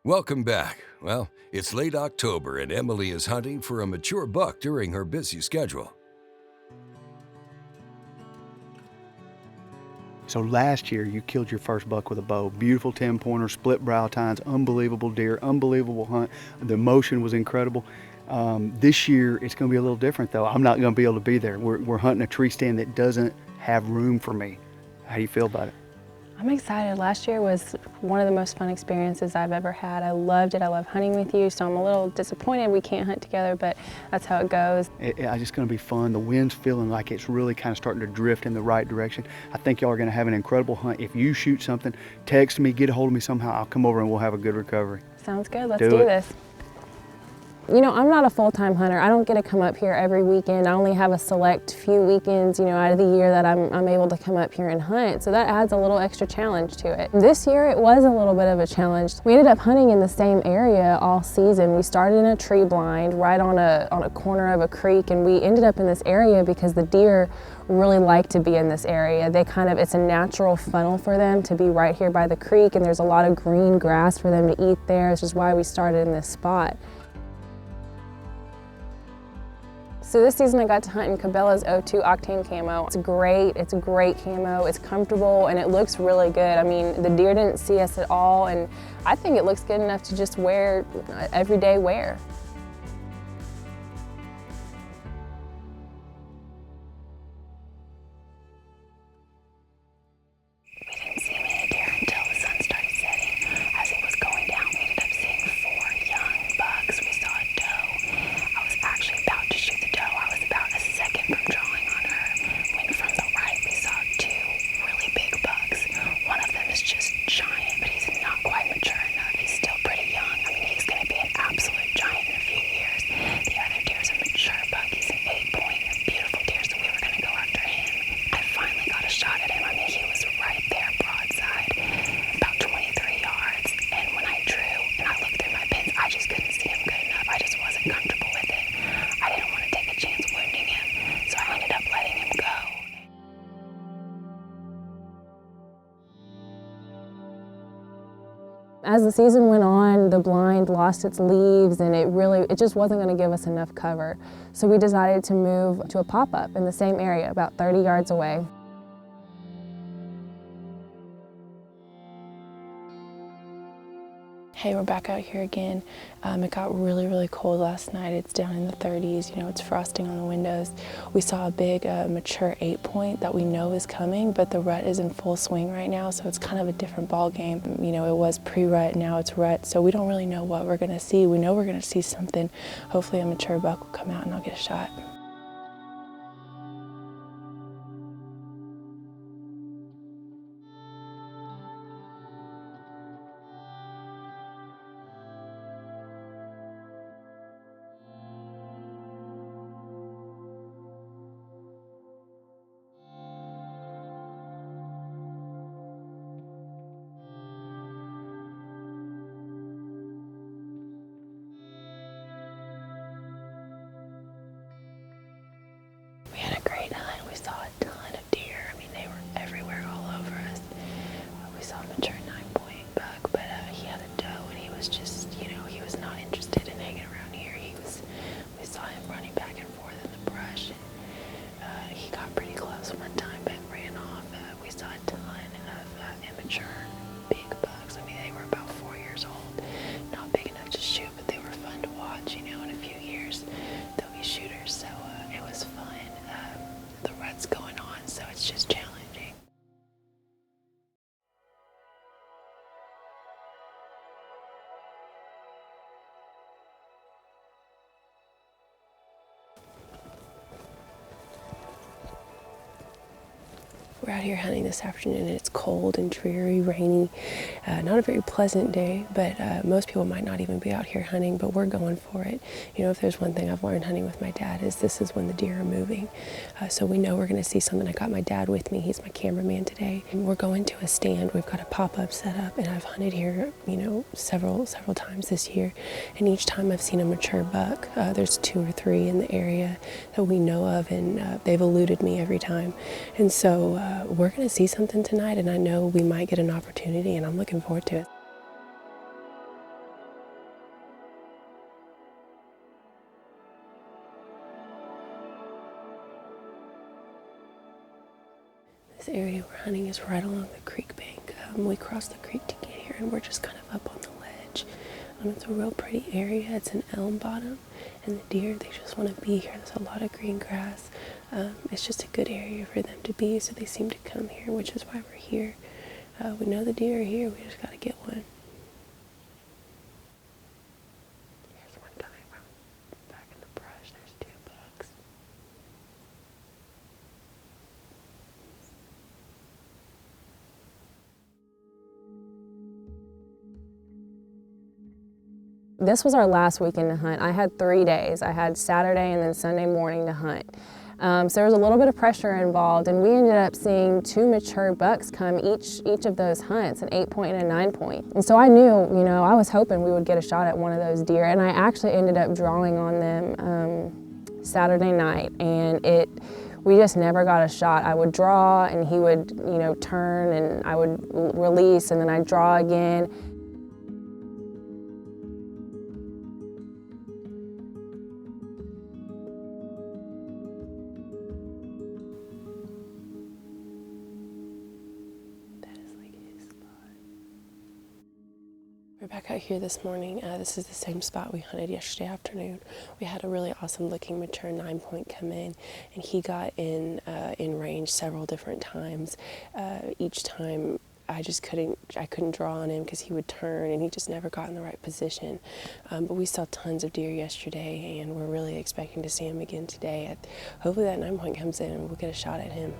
Welcome back. Well, it's late October and Emily is hunting for a mature buck during her busy schedule. So last year you killed your first buck with a bow. Beautiful 10-pointer, split brow tines, unbelievable deer, unbelievable hunt. The motion was incredible. This year it's going to be a little different though. I'm not going to be able to be there. We're hunting a tree stand that doesn't have room for me. How do you feel about it? I'm excited. Last year was one of the most fun experiences I've ever had. I loved it. I love hunting with you, so I'm a little disappointed we can't hunt together, but that's how it goes. It's just going to be fun. The wind's feeling like it's really kind of starting to drift in the right direction. I think y'all are going to have an incredible hunt. If you shoot something, text me, get a hold of me somehow. I'll come over and we'll have a good recovery. Sounds good. Let's do this. You know, I'm not a full-time hunter. I don't get to come up here every weekend. I only have a select few weekends, out of the year that I'm able to come up here and hunt. So that adds a little extra challenge to it. This year, it was a little bit of a challenge. We ended up hunting in the same area all season. We started in a tree blind right on a corner of a creek, and we ended up in this area because the deer really like to be in this area. It's a natural funnel for them to be right here by the creek, and there's a lot of green grass for them to eat there, which is why we started in this spot. So this season I got to hunt in Cabela's 02 Octane Camo. It's a great camo, it's comfortable, and it looks really good. I mean, the deer didn't see us at all, and I think it looks good enough to just wear everyday wear. We didn't see many deer until the sun started setting. As it was going down, we ended up seeing 4 young bucks. We saw a doe. I was actually about to shoot the doe. I was about a second from drawing on her. When from the right, we saw 2 really big bucks. One of them is just giant, but he's not quite mature enough. He's still pretty young. I mean, he's going to be an absolute giant in a few years. The other deer is a mature buck. He's an 8-point, beautiful deer, so we were going to go after him. I finally got a shot at him. I mean, he was right there, broadside, about 23 yards. And when I drew and I looked through my pins, I just couldn't see him good enough. I just wasn't comfortable with it. I didn't want to take a chance wounding him, so I ended up letting him go. As the season went on, the blind lost its leaves, and it just wasn't going to give us enough cover. So we decided to move to a pop-up in the same area, about 30 yards away. Hey, we're back out here again. It got really cold last night. It's down in the 30s, it's frosting on the windows. We saw a big mature 8-point that we know is coming, but the rut is in full swing right now, so it's kind of a different ball game. It was pre-rut, now it's rut, so we don't really know what we're gonna see. We know we're gonna see something. Hopefully a mature buck will come out and I'll get a shot. We had a great hunt. We saw a ton of deer. I mean, they were everywhere all over us. We saw a mature 9-point buck, but he had a doe, and he was just, he was not interested in hanging around here. We saw him running back and forth in the brush, and he got pretty close one time, but ran off. We saw a ton of immature big bucks. I mean, they were about 4 years old. Not big enough to shoot, but they were fun to watch. In a few years, they'll be shooters, so it was fun. The rut's going on, so it's just challenging. We're out here hunting this afternoon, and it's cold and dreary, rainy. Not a very pleasant day, but most people might not even be out here hunting, but we're going for it. If there's one thing I've learned hunting with my dad is this is when the deer are moving. So we know we're going to see something. I got my dad with me. He's my cameraman today. And we're going to a stand. We've got a pop-up set up, and I've hunted here, several times this year. And each time I've seen a mature buck. There's 2 or 3 in the area that we know of, and they've eluded me every time. And so we're going to see something tonight, and I know we might get an opportunity, and I'm looking forward to it. area we're hunting is right along the creek bank. We crossed the creek to get here, and we're just kind of up on the ledge. It's a real pretty area. It's an elm bottom, and the deer, they just want to be here. There's a lot of green grass. It's just a good area for them to be, so they seem to come here, which is why we're here. We know the deer are here. We just got to get one. Here's one coming from back in the brush. There's 2 bucks. This was our last weekend to hunt. I had 3 days. I had Saturday and then Sunday morning to hunt. So there was a little bit of pressure involved, and we ended up seeing 2 mature bucks come each of those hunts, an 8-point and a 9-point. And so I knew, you know, I was hoping we would get a shot at one of those deer, and I actually ended up drawing on them Saturday night, and we just never got a shot. I would draw, and he would, you know, turn, and I would release, and then I'd draw again. We're back out here this morning. This is the same spot we hunted yesterday afternoon. We had a really awesome looking mature 9-point come in, and he got in range several different times. Each time I couldn't draw on him because he would turn, and he just never got in the right position. But we saw tons of deer yesterday, and we're really expecting to see him again today. Hopefully that 9-point comes in and we'll get a shot at him.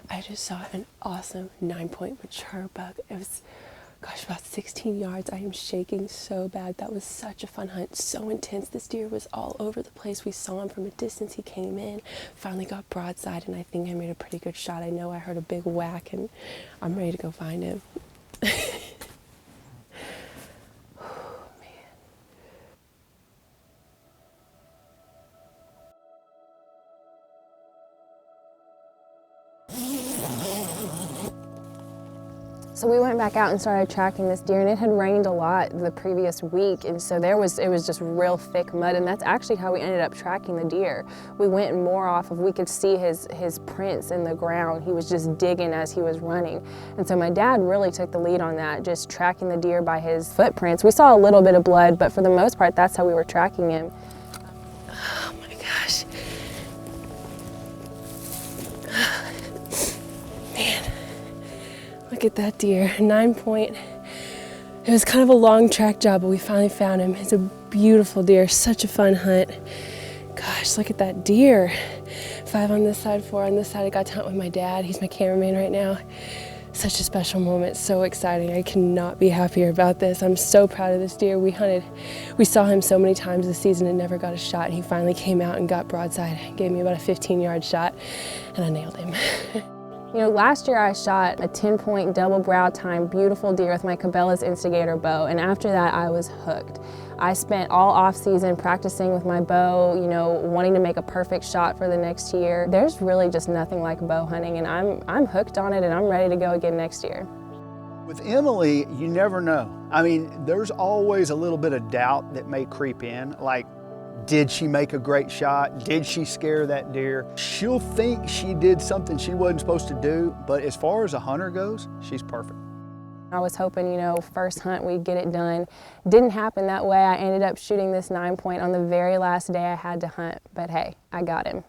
I just saw an awesome 9-point mature buck. It was, gosh, about 16 yards. I am shaking so bad. That was such a fun hunt, so intense. This deer was all over the place. We saw him from a distance. He came in, finally got broadside, and I think I made a pretty good shot. I know I heard a big whack, and I'm ready to go find him. So we went back out and started tracking this deer, and it had rained a lot the previous week, and so it was just real thick mud, and that's actually how we ended up tracking the deer. We went more off of, we could see his prints in the ground. He was just digging as he was running. And so my dad really took the lead on that, just tracking the deer by his footprints. We saw a little bit of blood, but for the most part, that's how we were tracking him. Oh my gosh. Man. Look at that deer, 9-point. It was kind of a long track job, but we finally found him. It's a beautiful deer, such a fun hunt. Gosh, look at that deer. 5 on this side, 4 on this side. I got to hunt with my dad. He's my cameraman right now. Such a special moment, so exciting. I cannot be happier about this. I'm so proud of this deer. We saw him so many times this season and never got a shot. He finally came out and got broadside, gave me about a 15-yard shot, and I nailed him. You know, last year I shot a 10-point double brow tine, beautiful deer with my Cabela's Instigator bow, and after that I was hooked. I spent all off season practicing with my bow, you know, wanting to make a perfect shot for the next year. There's really just nothing like bow hunting, and I'm hooked on it, and I'm ready to go again next year. With Emily, you never know. I mean, there's always a little bit of doubt that may creep in, like, did she make a great shot? Did she scare that deer? She'll think she did something she wasn't supposed to do, but as far as a hunter goes, she's perfect. I was hoping, you know, first hunt we'd get it done. Didn't happen that way. I ended up shooting this 9-point on the very last day I had to hunt, but hey, I got him.